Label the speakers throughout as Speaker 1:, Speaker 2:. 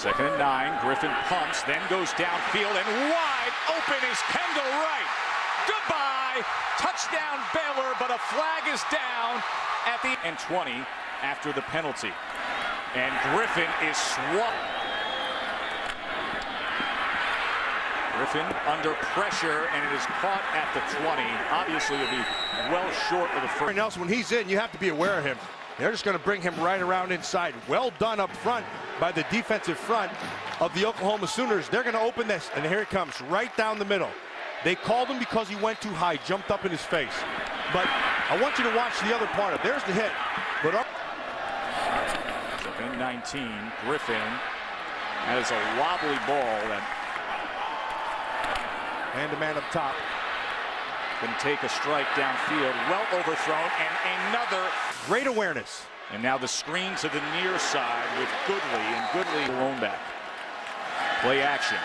Speaker 1: Second and 9. Griffin pumps, then goes downfield, and wide open is Kendall Wright. Goodbye. Touchdown Baylor, but a flag is down at the and 20 after the penalty. And Griffin is swapped. Griffin under pressure, and it is caught at the 20. Obviously, it'll be well short of the first.
Speaker 2: Else, when he's in, you have to be aware of him. They're just going to bring him right around inside. Well done up front by the defensive front of the Oklahoma Sooners. They're going to open this, and here it comes, right down the middle. They called him because he went too high, jumped up in his face. But I want you to watch the other part of it. There's the hit. But
Speaker 1: Second and 19. Griffin has a wobbly ball that
Speaker 2: man-to-man up top.
Speaker 1: can take a strike downfield, well overthrown, and another
Speaker 2: Great awareness.
Speaker 1: And now the screen to the near side with Goodley, and Goodley alone back. Play action.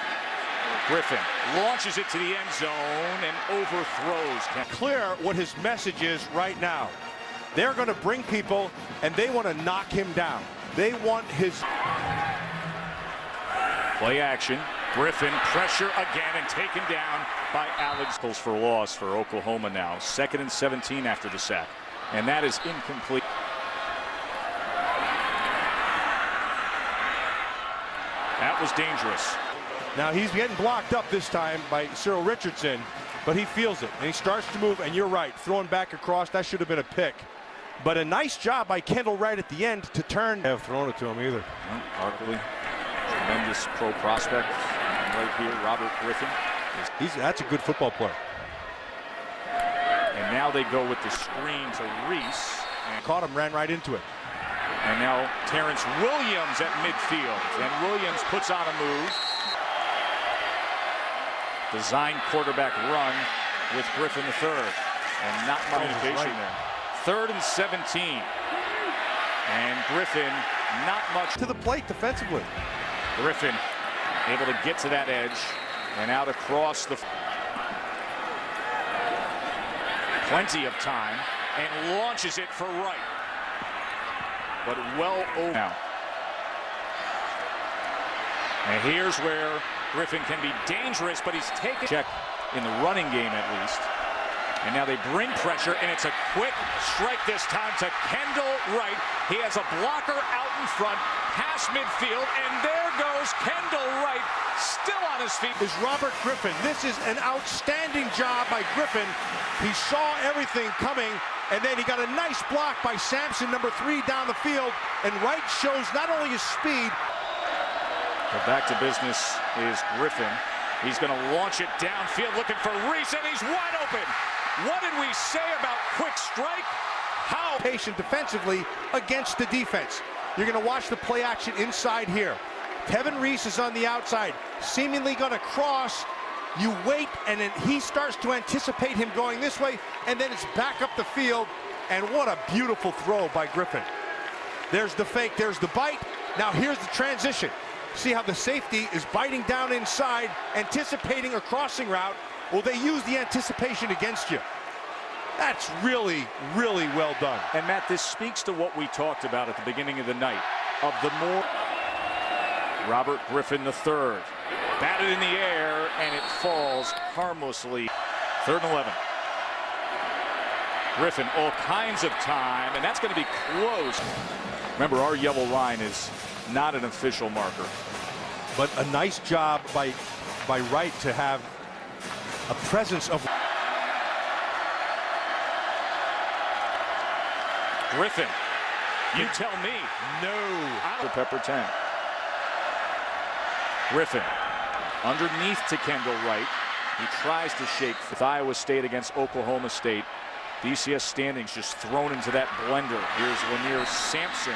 Speaker 1: Griffin launches it to the end zone and overthrows.
Speaker 2: Clear what his message is right now. They're going to bring people, and they want to knock him down. They want his...
Speaker 1: Play action. Griffin, pressure again, and taken down by Alex. For loss for Oklahoma now. 2nd and 17 after the sack. And that is incomplete. That was dangerous.
Speaker 2: Now he's getting blocked up this time by Cyril Richardson, but he feels it, and he starts to move, and you're right, throwing back across, that should have been a pick. But a nice job by Kendall Wright at the end to turn. They have thrown it to him either.
Speaker 1: Arguably, tremendous pro prospect. And right here, Robert Griffin.
Speaker 2: That's a good football player.
Speaker 1: And now they go with the screen to Reese. And
Speaker 2: caught him, ran right into it.
Speaker 1: And now Terrence Williams at midfield. And Williams puts on a move. Design quarterback run with Griffin III. And not much communication there. 3rd and 17. And Griffin, not much.
Speaker 2: To the plate defensively.
Speaker 1: Griffin able to get to that edge and out across the... Plenty of time, and launches it for Wright. But well over now. And here's where Griffin can be dangerous, but he's taken check in the running game at least. And now they bring pressure, and it's a quick strike this time to Kendall Wright. He has a blocker out in front, past midfield, and there goes Kendall Wright, still on his feet.
Speaker 2: Is Robert Griffin. This is an outstanding job by Griffin. He saw everything coming, and then he got a nice block by Sampson, number 3, down the field, and Wright shows not only his speed.
Speaker 1: But back to business is Griffin. He's going to launch it downfield, looking for Reese, and he's wide open. What did we say about quick strike? How
Speaker 2: patient defensively against the defense. You're going to watch the play action inside here. Kevin Reese is on the outside, seemingly going to cross. You wait, and then he starts to anticipate him going this way, and then it's back up the field. And what a beautiful throw by Griffin. There's the fake, there's the bite. Now here's the transition. See how the safety is biting down inside, anticipating a crossing route. Well, they use the anticipation against you. That's really, really well done.
Speaker 1: And Matt, this speaks to what we talked about at the beginning of the night. Of the more Robert Griffin III. Batted in the air, and it falls harmlessly. 3rd and 11. Griffin, all kinds of time, and that's going to be close. Remember, our yellow line is not an official marker.
Speaker 2: But a nice job by Wright to have a presence of...
Speaker 1: Griffin, you tell me.
Speaker 2: No.
Speaker 1: The Pepper 10. Griffin, underneath to Kendall Wright. He tries to shake with Iowa State against Oklahoma State. DCS standings just thrown into that blender. Here's Lanier Sampson.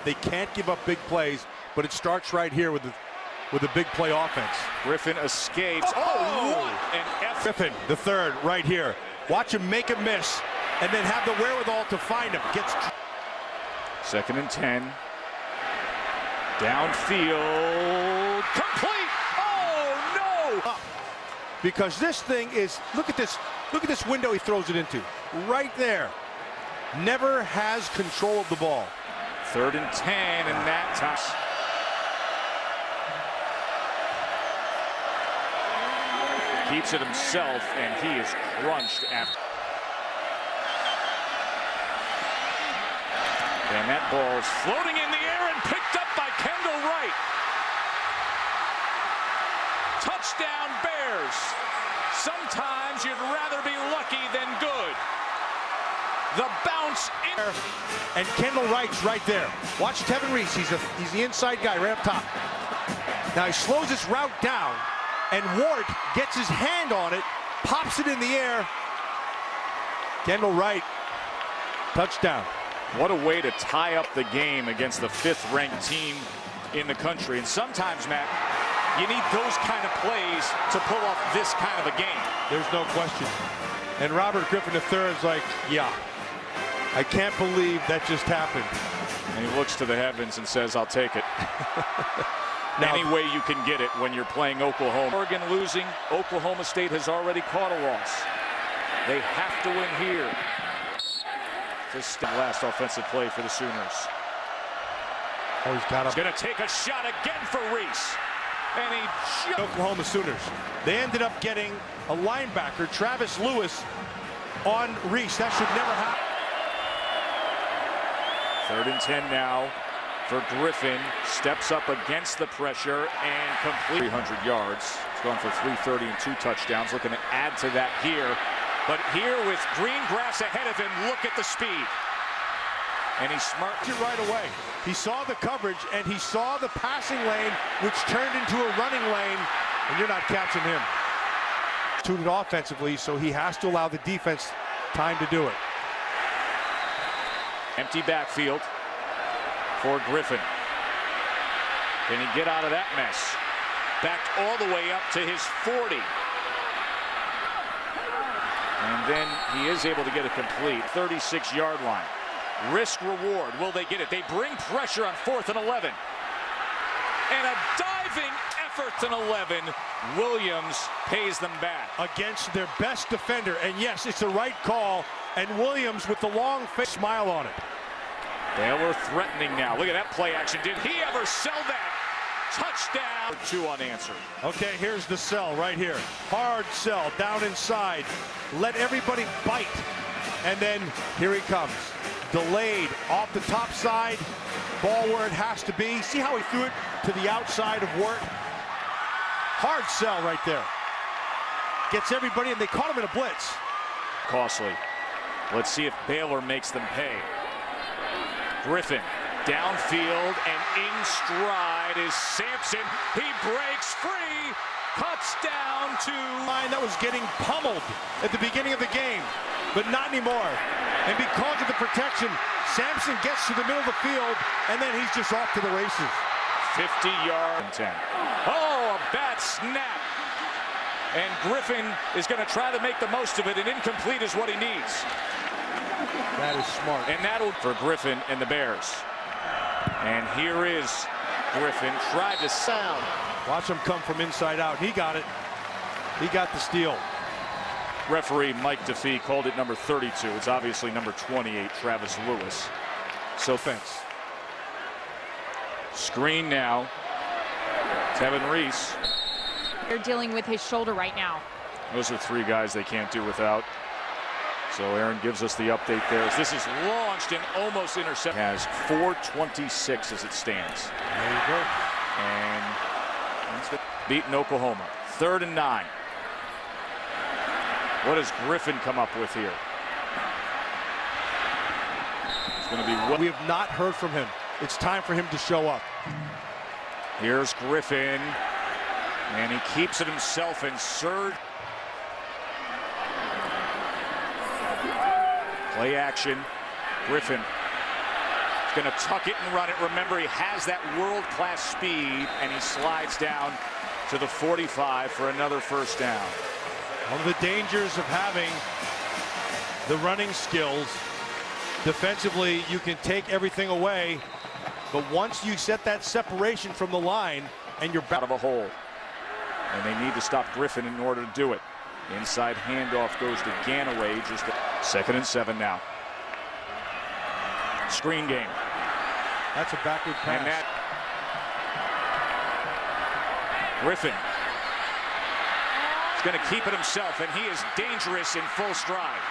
Speaker 2: They can't give up big plays, but it starts right here with a big play offense.
Speaker 1: Griffin escapes. Oh, what an F.
Speaker 2: Griffin, the 3rd, right here. Watch him make a miss, and then have the wherewithal to find him. Gets
Speaker 1: 2nd and 10. Downfield. Complete. Oh, no.
Speaker 2: Because this thing is, look at this window he throws it into. Right there. Never has control of the ball.
Speaker 1: 3rd and 10, and that time. Keeps it himself, and he is crunched after. And that ball is floating in the air and picked up by Kendall Wright. Touchdown Bears. Sometimes you'd rather be lucky than good. The bounce in.
Speaker 2: And Kendall Wright's right there. Watch Tevin Reese. He's the inside guy right up top. Now he slows his route down, and Ward gets his hand on it, pops it in the air. Kendall Wright, touchdown.
Speaker 1: What a way to tie up the game against the 5th-ranked team in the country. And sometimes, Matt, you need those kind of plays to pull off this kind of a game.
Speaker 2: There's no question. And Robert Griffin III is like, yeah, I can't believe that just happened.
Speaker 1: And he looks to the heavens and says, I'll take it. Now, any way you can get it when you're playing Oklahoma. Oregon losing. Oklahoma State has already caught a loss. They have to win here. This is the last offensive play for the Sooners.
Speaker 2: Oh, he's got him.
Speaker 1: He's going to take a shot again for Reese. And he
Speaker 2: Oklahoma Sooners. They ended up getting a linebacker, Travis Lewis, on Reese. That should never happen.
Speaker 1: 3rd and 10 now for Griffin. Steps up against the pressure and complete 300 yards. He's gone for 330 and 2 touchdowns. Looking to add to that here. But here with green grass ahead of him, look at the speed. And he's smart
Speaker 2: right away. He saw the coverage and he saw the passing lane, which turned into a running lane, and you're not catching him. Tuned it offensively, so he has to allow the defense time to do it.
Speaker 1: Empty backfield for Griffin. Can he get out of that mess? Backed all the way up to his 40. And then he is able to get it complete. 36-yard line. Risk reward. Will they get it? They bring pressure on 4th and 11. And a diving effort and 11. Williams pays them back.
Speaker 2: Against their best defender. And yes, it's the right call. And Williams with the long face smile on it.
Speaker 1: Baylor threatening now. Look at that play action. Did he ever sell that? Touchdown. 2 unanswered.
Speaker 2: Okay, here's the sell right here. Hard sell down inside. Let everybody bite. And then here he comes. Delayed off the top side. Ball where it has to be. See how he threw it to the outside of Ward? Hard sell right there. Gets everybody, and they caught him in a blitz.
Speaker 1: Costly. Let's see if Baylor makes them pay. Griffin downfield, and in stride is Sampson. He breaks free, cuts down to
Speaker 2: line that was getting pummeled at the beginning of the game, but not anymore. And because of the protection, Sampson gets to the middle of the field, and then he's just off to the races.
Speaker 1: 50-yard and 10. Oh, a bad snap. And Griffin is going to try to make the most of it, and incomplete is what he needs.
Speaker 2: That is smart.
Speaker 1: And that'll for Griffin and the Bears. And here is Griffin. Tried to sound.
Speaker 2: Watch him come from inside out. He got it. He got the steal.
Speaker 1: Referee Mike DeFee called it number 32. It's obviously number 28, Travis Lewis. So fence. Screen now. Tevin Reese.
Speaker 3: They're dealing with his shoulder right now.
Speaker 1: Those are 3 guys they can't do without. So Aaron gives us the update there. This is launched and almost intercepted. Has 4:26 as it stands.
Speaker 2: There you go.
Speaker 1: And beaten Oklahoma. 3rd and 9. What does Griffin come up with here? It's going to be.
Speaker 2: We have not heard from him. It's time for him to show up.
Speaker 1: Here's Griffin, and he keeps it himself and surge. Play action. Griffin is going to tuck it and run it. Remember, he has that world-class speed, and he slides down to the 45 for another first down.
Speaker 2: One of the dangers of having the running skills, defensively, you can take everything away, but once you set that separation from the line, and you're
Speaker 1: out of a hole, and they need to stop Griffin in order to do it. Inside handoff goes to Ganaway. Just 2nd and 7 now. Screen game.
Speaker 2: That's a backward pass.
Speaker 1: And that Griffin He's going to keep it himself, and he is dangerous in full stride.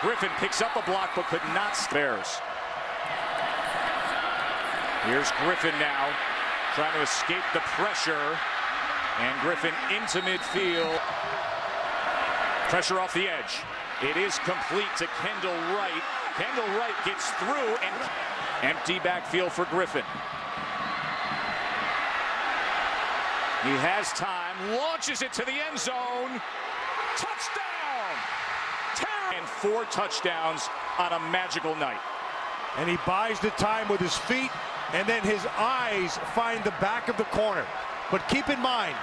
Speaker 1: Griffin picks up a block but could not spares. Here's Griffin now, trying to escape the pressure. And Griffin into midfield. Pressure off the edge. It is complete to Kendall Wright. Kendall Wright gets through and empty backfield for Griffin. He has time, launches it to the end zone. Touchdown! And 4 touchdowns on a magical night.
Speaker 2: And he buys the time with his feet, and then his eyes find the back of the corner. But keep in mind,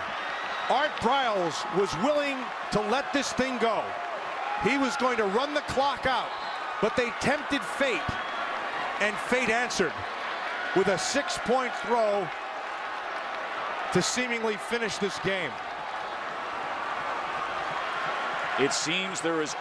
Speaker 2: Art Briles was willing to let this thing go. He was going to run the clock out, but they tempted fate, and fate answered with a 6-point throw to seemingly finish this game.
Speaker 1: It seems there is